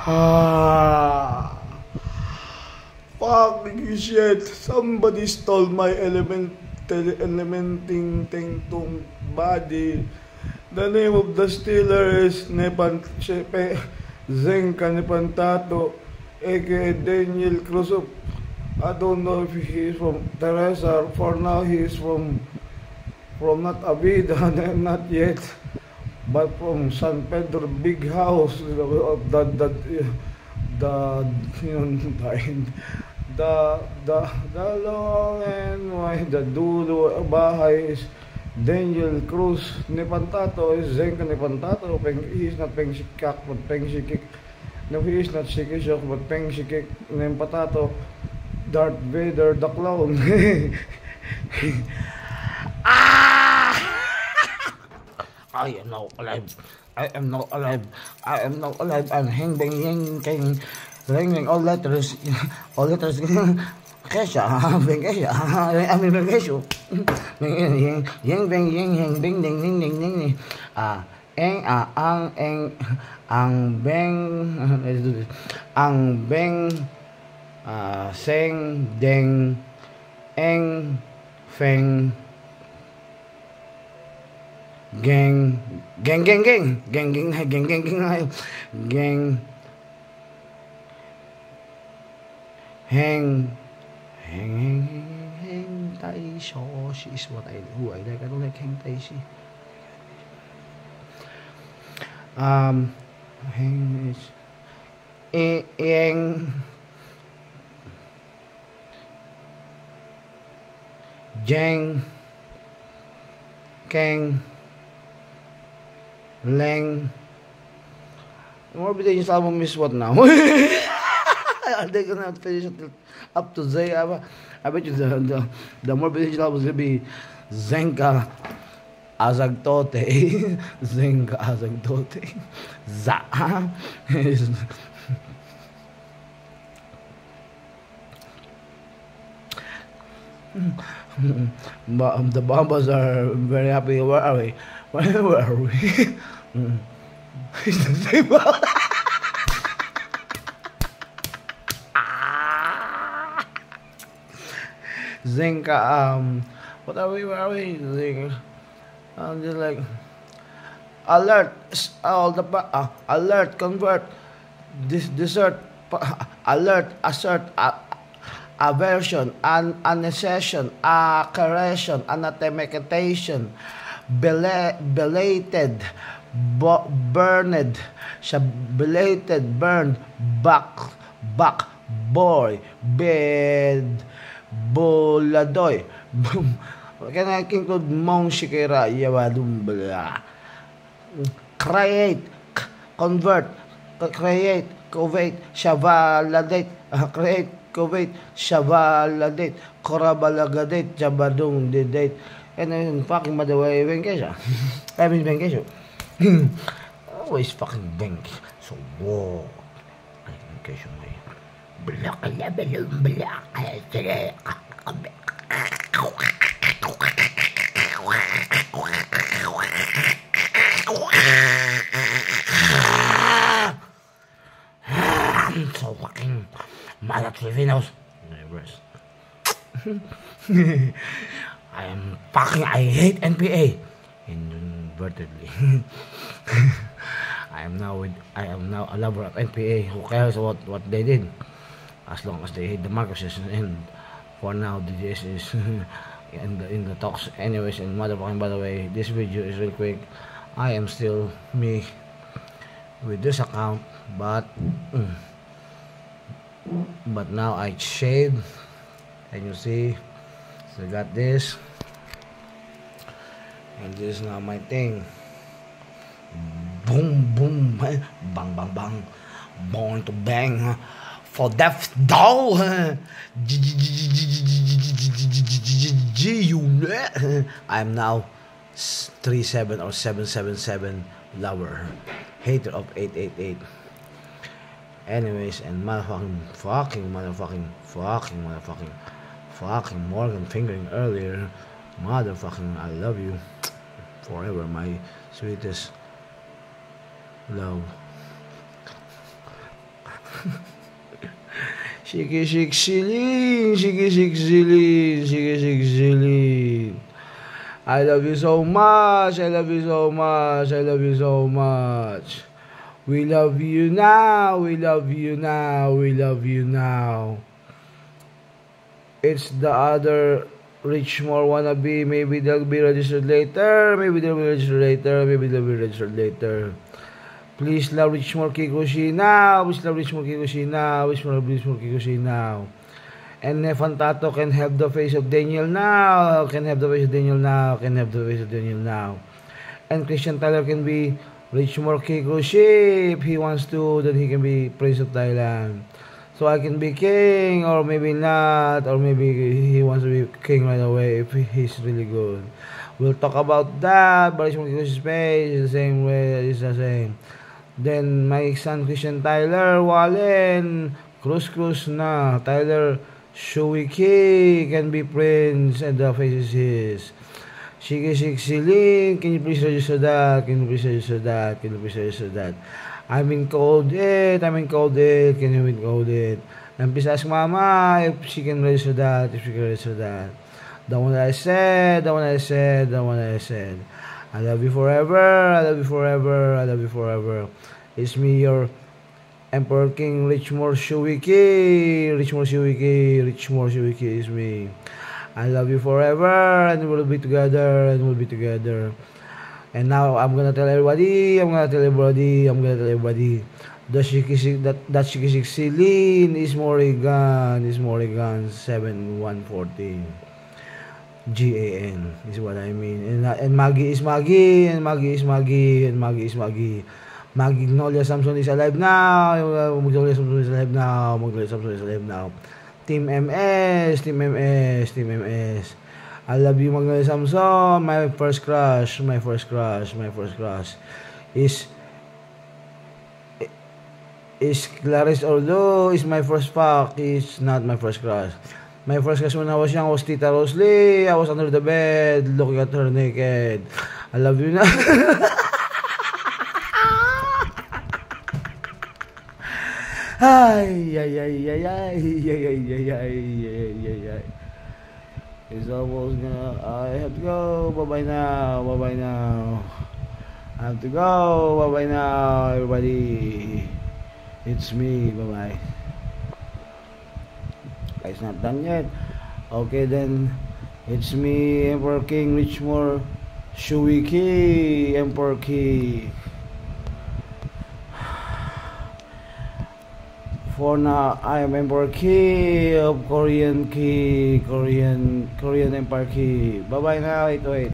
Ah, fucking shit. Somebody stole my elementing thing to body. The name of the stealer is Zenka Nepantato, aka Daniel Cruz. I don't know if he is from Teresa. For now, he is from not Avida, not yet, but from San Pedro Big House. The you know the long and wide the dulo bahay is Daniel Cruz Nepantato is Zenka Nepantato. He is not Peng Shikak but Peng Shikik. No, he is not Shikishok but Peng Shikik Nempatato. Darth Vader the clown. Ah! I am not alive. I am not alive. I am not alive. I'm hanging, ring, all letters. Kesha, Kesha, I mean, Kesha. Yang, ding, ding, ding, ding, ding. Ang, let's do this. Ang, beng, seng, deng, eng, feng, gang, hang, tai shi is what who I like. I don't like hang tai shi. Hang is eng, jang, kang, leng. Morbid Angels album is what now? They're gonna finish it up to Z. I bet you the Morbid Angels album is gonna be Zenka Azagtote. Zenka Azagtote. Za. The Bombas are very happy. Where are we? Where are we? It's the same. Zenka, what are we? Where are we? Zenka, just like alert, all the alert, convert, desert, alert, assert, aversion, annexation, accretion, anathemation, belated, burned, belated, burned, back, boy, bed, boladoy. Can I include Mong Shikira Yawadum Bala? Create, convert, create, covate, shavaladate, create, covate, shavaladate, korabalagadate, jabadung, the date, and then fucking by the way, Venkesha. I mean, Venkesha. Always fucking Venk. So, whoa. Venkesha, black, so fucking mad at Filipinos. I hate NPA invertedly. I am now a lover of NPA. Who cares what they did, as long as they hate the Marcosists. And for now, the DJs is in the talks. Anyways, and motherfucking, by the way, this video is real quick. I am still me with this account, but now I shaved, and you see, so I got this, and this is now my thing. Boom, boom, bang, bang, bang, born to bang for death doll. I'm now 37 or 777 lover, hater of 888. Anyways, and fucking Morgan fingering earlier. Motherfucking, I love you forever, my sweetest love. Shiki Zilin. I love you so much. I love you so much. I love you so much. We love you now. We love you now. We love you now. It's the other Richmore wannabe. Maybe they'll be registered later. Maybe they'll be registered later. Maybe they'll be registered later. Please love Richmore Kikuchi now. Please love Richmore Kikuchi now. Please love Richmore Kikuchi now. And Nefantato can have the face of Daniel now. Can have the face of Daniel now. Can have the face of Daniel now. And Christian Tyler can be Richmore Kikuchi. If he wants to, then he can be Prince of Thailand. So I can be king, or maybe not, or maybe he wants to be king right away if he's really good. We'll talk about that, but Richmore Kikuchi's face is the same way, it's the same. Then my son Christian Tyler, Wallen, Cruz na. Tyler Shuiki can be Prince, and the face is his. Shiki Zilin, can you please register that? Can you please register that? Can you please register that? I'm in code 8. I'm in code 8. Can you encode it? And please ask Mama if she can register that. If she can register that. The one that I said. The one I said. The one I said. I love you forever. I love you forever. I love you forever. It's me, your Emperor King Richmore Shuiki. Richmore Shuiki. Richmore Shuiki is me. I love you forever, and we'll be together, and we'll be together. And now I'm gonna tell everybody, that Shiki Zilin is Morrigan, 7114. GAN is what I mean. And Maggie is Maggie, and Maggie is Maggie, and Maggie is Maggie. Magnolia Samson is alive now. Magnolia Samson is alive now. Magnolia Samson is alive now. Team MS, Team MS, Team MS. I love you, Magnolia Samson. My first crush is Clarice Ordo. Is my first fuck. Is not my first crush. My first crush when I was young was Tita Rose Lee. I was under the bed looking at her naked. I love you na. Ay. It's almost gonna. I have to go. Bye now. I have to go. Bye now, everybody. It's me. Bye. It's not done yet. Okay then. It's me, Emperor King Richmore Shuiki, Emperor King. For now, I am Emperor King of Korean Empire King. Bye now, 808.